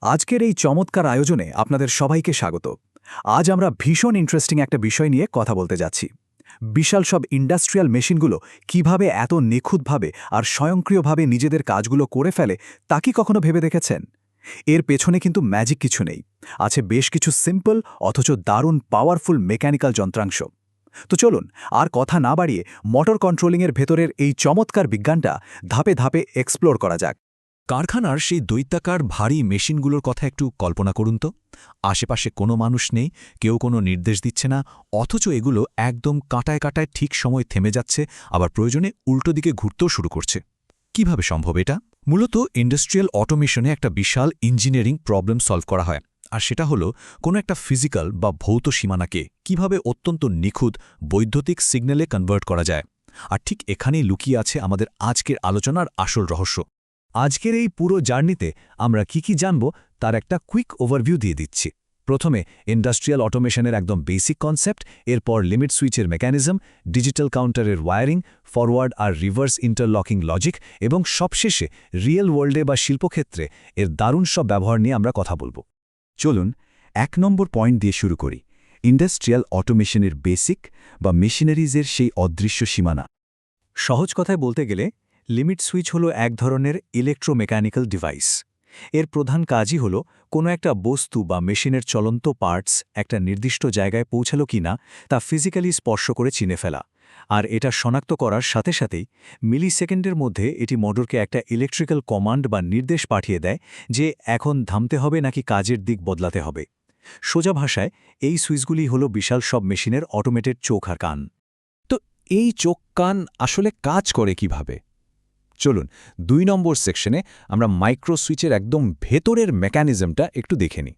আজকের এই চমৎকার আয়োজনে আপনাদের সবাইকে স্বাগত। আজ আমরা ভীষণ ইন্টারেস্টিং একটা বিষয় নিয়ে কথা বলতে যাচ্ছি। বিশাল সব ইন্ডাস্ট্রিয়াল মেশিনগুলো কিভাবে এত নিখুঁতভাবে আর স্বয়ংক্রিয়ভাবে নিজেদের কাজগুলো করে ফেলে তা কি কখনো ভেবে দেখেছেন? এর পেছনে কিন্তু ম্যাজিক কিছু নেই, আছে বেশ কিছু সিম্পল অথচ দারুণ পাওয়ারফুল মেকানিক্যাল যন্ত্রাংশ। তো চলুন আর কথা না বাড়িয়ে মোটর কন্ট্রোলিংয়ের ভেতরের এই চমৎকার বিজ্ঞানটা ধাপে ধাপে এক্সপ্লোর করা যাক। কারখানার সেই দৈত্যাকার ভারী মেশিনগুলোর কথা একটু কল্পনা করুন তো। আশেপাশে কোনো মানুষ নেই, কেউ কোনো নির্দেশ দিচ্ছে না, অথচ এগুলো একদম কাঁটায় কাঁটায় ঠিক সময় থেমে যাচ্ছে, আবার প্রয়োজনে উল্টো দিকে ঘুরতেও শুরু করছে। কিভাবে সম্ভব এটা? মূলত ইন্ডাস্ট্রিয়াল অটোমেশনে একটা বিশাল ইঞ্জিনিয়ারিং প্রবলেম সলভ করা হয়, আর সেটা হলো কোনো একটা ফিজিক্যাল বা ভৌত সীমানাকে কিভাবে অত্যন্ত নিখুঁত বৈদ্যুতিক সিগন্যালে কনভার্ট করা যায়। আর ঠিক এখানেই লুকিয়ে আছে আমাদের আজকের আলোচনার আসল রহস্য। আজকের এই পুরো জার্নিতে আমরা কি জানব তার একটা কুইক ওভারভিউ দিয়ে দিচ্ছি। প্রথমে ইন্ডাস্ট্রিয়াল অটোমেশনের একদম বেসিক কনসেপ্ট, এরপর লিমিট সুইচের মেকানিজম, ডিজিটাল কাউন্টারের ওয়্যারিং, ফরওয়ার্ড আর রিভার্স ইন্টারলকিং লজিক, এবং সবশেষে রিয়েল ওয়ার্ল্ডে বা শিল্পক্ষেত্রে এর দারুণ সব ব্যবহার নিয়ে আমরা কথা বলবো। চলুন ১ নম্বর পয়েন্ট দিয়ে শুরু করি, ইন্ডাস্ট্রিয়াল অটোমেশনের বেসিক বা মেশিনারিজের সেই অদৃশ্য সীমানা। সহজ কথায় বলতে গেলে লিমিট সুইচ হলো এক ধরনের ইলেকট্রোমেকানিক্যাল ডিভাইস। এর প্রধান কাজই হলো কোনো একটা বস্তু বা মেশিনের চলন্ত পার্টস একটা নির্দিষ্ট জায়গায় পৌঁছালো কিনা তা ফিজিক্যালি স্পর্শ করে চিনে ফেলা, আর এটা শনাক্ত করার সাথে সাথেই মিলিসেকেন্ডের মধ্যে এটি মোটরকে একটা ইলেকট্রিক্যাল কমান্ড বা নির্দেশ পাঠিয়ে দেয় যে এখন থামতে হবে নাকি কাজের দিক বদলাতে হবে। সোজা ভাষায় এই সুইচগুলি হলো বিশাল সব মেশিনের অটোমেটেড চোখ আর কান। তো এই চোখ কান আসলে কাজ করে কিভাবে? চলুন ২ নম্বর সেকশনে আমরা মাইক্রো সুইচের একদম ভেতরের মেকানিজমটা একটু দেখে নিই।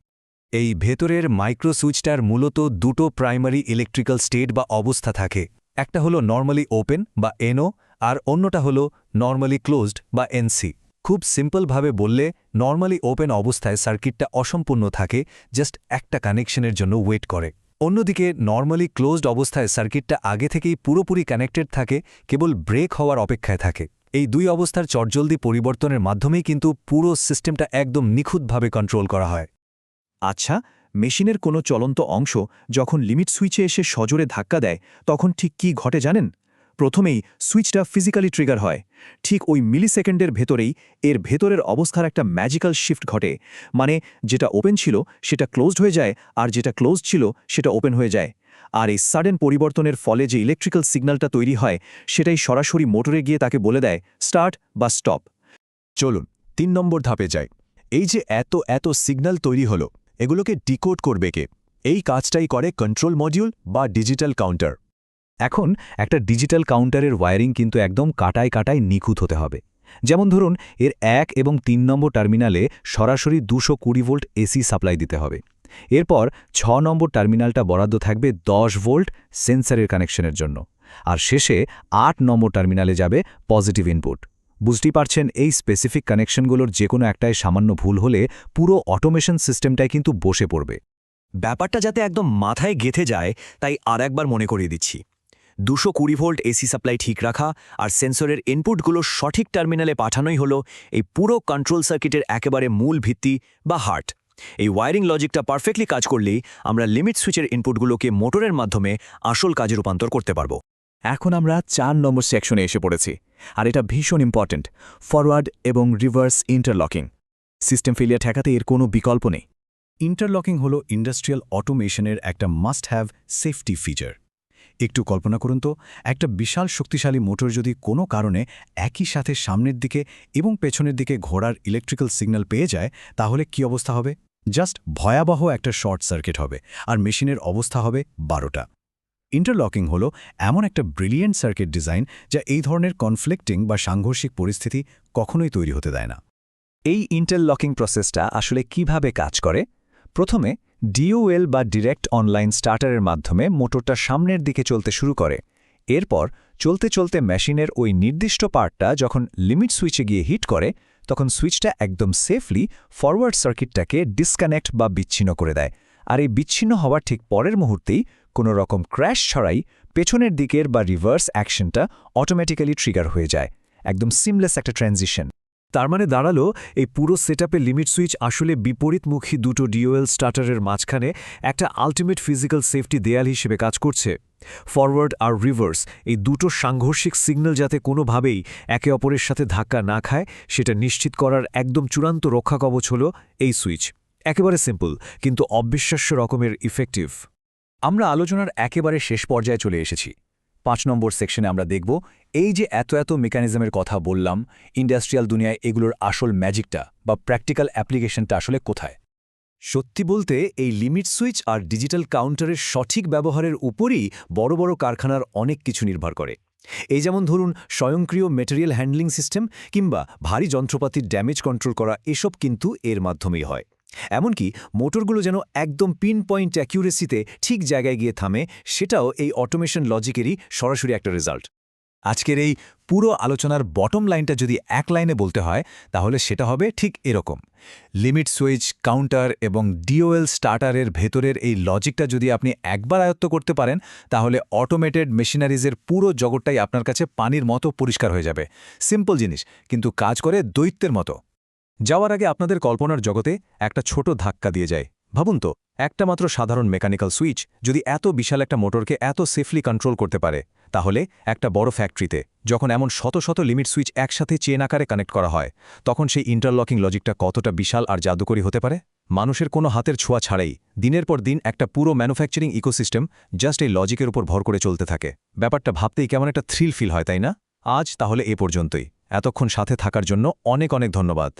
এই ভেতরের মাইক্রো সুইচটার মূলত দুটো প্রাইমারি ইলেকট্রিক্যাল স্টেট বা অবস্থা থাকে। একটা হলো নর্মালি ওপেন বা এনও, আর অন্যটা হলো নর্মালি ক্লোজড বা এনসি। খুব সিম্পলভাবে বললে, নর্মালি ওপেন অবস্থায় সার্কিটটা অসম্পূর্ণ থাকে, জাস্ট একটা কানেকশনের জন্য ওয়েট করে। অন্যদিকে নর্মালি ক্লোজড অবস্থায় সার্কিটটা আগে থেকেই পুরোপুরি কানেক্টেড থাকে, কেবল ব্রেক হওয়ার অপেক্ষায় থাকে। এই দুই অবস্থার চটজলদি পরিবর্তনের মাধ্যমেই কিন্তু পুরো সিস্টেমটা একদম নিখুঁতভাবে কন্ট্রোল করা হয়। আচ্ছা, মেশিনের কোনো চলন্ত অংশ যখন লিমিট সুইচে এসে সজোরে ধাক্কা দেয় তখন ঠিক কি ঘটে জানেন? প্রথমেই সুইচটা ফিজিক্যালি ট্রিগার হয়। ঠিক ওই মিলিসেকেন্ডের ভেতরেই এর ভেতরের অবস্থার একটা ম্যাজিক্যাল শিফট ঘটে। মানে যেটা ওপেন ছিল সেটা ক্লোজড হয়ে যায়, আর যেটা ক্লোজড ছিল সেটা ওপেন হয়ে যায়। আর এই সাডেন পরিবর্তনের ফলে যে ইলেকট্রিক্যাল সিগন্যালটা তৈরি হয় সেটাই সরাসরি মোটরে গিয়ে তাকে বলে দেয় স্টার্ট বা স্টপ। চলুন ৩ নম্বর ধাপে যাই। এই যে এত সিগন্যাল তৈরি হলো, এগুলোকে ডিকোড করবে কে? এই কাজটাই করে কন্ট্রোল মডিউল বা ডিজিটাল কাউন্টার। এখন একটা ডিজিটাল কাউন্টারের ওয়্যারিং কিন্তু একদম কাটায় কাটায় নিখুঁত হতে হবে। যেমন ধরুন, এর ১ এবং ৩ নম্বর টার্মিনালে সরাসরি ২২০ ভোল্ট এসি সাপ্লাই দিতে হবে। এরপর ৬ নম্বর টার্মিনালটা বরাদ্দ থাকবে ১০ ভোল্ট সেন্সরের কানেকশনের জন্য, আর শেষে ৮ নম্বর টার্মিনালে যাবে পজিটিভ ইনপুট। বুঝতেই পারছেন, এই স্পেসিফিক কানেকশনগুলোর যে কোনো একটায় সামান্য ভুল হলে পুরো অটোমেশন সিস্টেমটাই কিন্তু বসে পড়বে। ব্যাপারটা যাতে একদম মাথায় গেঁথে যায়, তাই আরেকবার মনে করিয়ে দিচ্ছি। ২২০ ভোল্ট এসি সাপ্লাই ঠিক রাখা আর সেন্সরের ইনপুটগুলো সঠিক টার্মিনালে পাঠানোই হলো এই পুরো কন্ট্রোল সার্কিটের একেবারে মূল ভিত্তি বা হার্ট। এই ওয়্যারিং লজিকটা পারফেক্টলি কাজ করলেই আমরা লিমিট সুইচের ইনপুটগুলোকে মোটরের মাধ্যমে আসল কাজে রূপান্তর করতে পারব। এখন আমরা ৪ নম্বর সেকশনে এসে পড়েছি, আর এটা ভীষণ ইম্পর্ট্যান্ট, ফরওয়ার্ড এবং রিভার্স ইন্টারলকিং। সিস্টেম ফেলিয়ার ঠেকাতে এর কোনো বিকল্প নেই। ইন্টারলকিং হলো ইন্ডাস্ট্রিয়াল অটোমেশনের একটা মাস্ট হ্যাভ সেফটি ফিচার। একটু কল্পনা করুন তো, একটা বিশাল শক্তিশালী মোটর যদি কোনো কারণে একই সাথে সামনের দিকে এবং পেছনের দিকে ঘোরার ইলেকট্রিক্যাল সিগন্যাল পেয়ে যায়, তাহলে কি অবস্থা হবে? জাস্ট ভয়াবহ একটা শর্ট সার্কিট হবে, আর মেশিনের অবস্থা হবে ১২টা। ইন্টারলকিং হলো এমন একটা ব্রিলিয়েন্ট সার্কিট ডিজাইন যা এই ধরনের কনফ্লিক্টিং বা সাংঘর্ষিক পরিস্থিতি কখনোই তৈরি হতে দেয় না। এই ইন্টারলকিং প্রসেসটা আসলে কিভাবে কাজ করে? প্রথমে ডিওএল বা ডিরেক্ট অনলাইন স্টার্টারের মাধ্যমে মোটরটা সামনের দিকে চলতে শুরু করে। এরপর চলতে চলতে মেশিনের ওই নির্দিষ্ট পার্টটা যখন লিমিট সুইচে গিয়ে হিট করে, তখন সুইচটা একদম সেফলি ফরওয়ার্ড সার্কিটটাকে ডিসকানেক্ট বা বিচ্ছিন্ন করে দেয়। আর এই বিচ্ছিন্ন হওয়ার ঠিক পরের মুহূর্তেই কোনো রকম ক্র্যাশ ছড়াই পেছনের দিকের বা রিভার্স অ্যাকশনটা অটোমেটিক্যালি ট্রিগার হয়ে যায়। একদম সিমলেস একটা ট্রানজিশন। তার মানে দাঁড়ালো এই পুরো সেটআপে লিমিট সুইচ আসলে বিপরীতমুখী দুটো ডিওএল স্টার্টারের মাঝখানে একটা আলটিমেট ফিজিক্যাল সেফটি দেয়াল হিসেবে কাজ করছে। ফরওয়ার্ড আর রিভার্স এই দুটো সাংঘর্ষিক সিগন্যাল যাতে কোনোভাবেই একে অপরের সাথে ধাক্কা না খায় সেটা নিশ্চিত করার একদম চূড়ান্ত রক্ষাকবচ হল এই সুইচ। একেবারে সিম্পল, কিন্তু অবিশ্বাস্য রকমের ইফেক্টিভ। আমরা আলোচনার একেবারে শেষ পর্যায়ে চলে এসেছি। ৫ নম্বর সেকশনে আমরা দেখব এই যে এত মেকানিজমের কথা বললাম, ইন্ডাস্ট্রিয়াল দুনিয়ায় এগুলোর আসল ম্যাজিকটা বা প্র্যাকটিক্যাল অ্যাপ্লিকেশনটা আসলে কোথায়। সত্যি বলতে এই লিমিট সুইচ আর ডিজিটাল কাউন্টারের সঠিক ব্যবহারের উপরই বড় বড় কারখানার অনেক কিছু নির্ভর করে। এই যেমন ধরুন স্বয়ংক্রিয় মেটেরিয়াল হ্যান্ডলিং সিস্টেম কিংবা ভারী যন্ত্রপাতির ড্যামেজ কন্ট্রোল করা, এসব কিন্তু এর মাধ্যমেই হয়। এমনকি মোটরগুলো যেন একদম পিন পয়েন্ট অ্যাকিউরেসিতে ঠিক জায়গায় গিয়ে থামে, সেটাও এই অটোমেশন লজিকেরই সরাসরি একটা রেজাল্ট। আজকের এই পুরো আলোচনার বটম লাইনটা যদি এক লাইনে বলতে হয় তাহলে সেটা হবে ঠিক এরকম। লিমিট সুইচ, কাউন্টার এবং ডিওএল স্টার্টারের ভেতরের এই লজিকটা যদি আপনি একবার আয়ত্ত করতে পারেন তাহলে অটোমেটেড মেশিনারিজের পুরো জগৎটাই আপনার কাছে পানির মতো পরিষ্কার হয়ে যাবে। সিম্পল জিনিস, কিন্তু কাজ করে দৈত্যের মতো। যাওয়ার আগে আপনাদের কল্পনার জগতে একটা ছোট ধাক্কা দিয়ে যায়। ভাবুন তো, একটা মাত্র সাধারণ মেকানিক্যাল সুইচ যদি এত বিশাল একটা মোটরকে এত সেফলি কন্ট্রোল করতে পারে, তাহলে একটা বড় ফ্যাক্টরিতে যখন এমন শত শত লিমিট সুইচ একসাথে চেন আকারে কানেক্ট করা হয়, তখন সেই ইন্টারলকিং লজিকটা কতটা বিশাল আর জাদুকরী হতে পারে। মানুষের কোনো হাতের ছোঁয়া ছাড়াই দিনের পর দিন একটা পুরো ম্যানুফ্যাকচারিং ইকোসিস্টেম জাস্ট এই লজিকের উপর ভর করে চলতে থাকে। ব্যাপারটা ভাবতেই কেমন একটা থ্রিল ফিল হয়, তাই না? আজ তাহলে এ পর্যন্তই। এতক্ষণ সাথে থাকার জন্য অনেক ধন্যবাদ।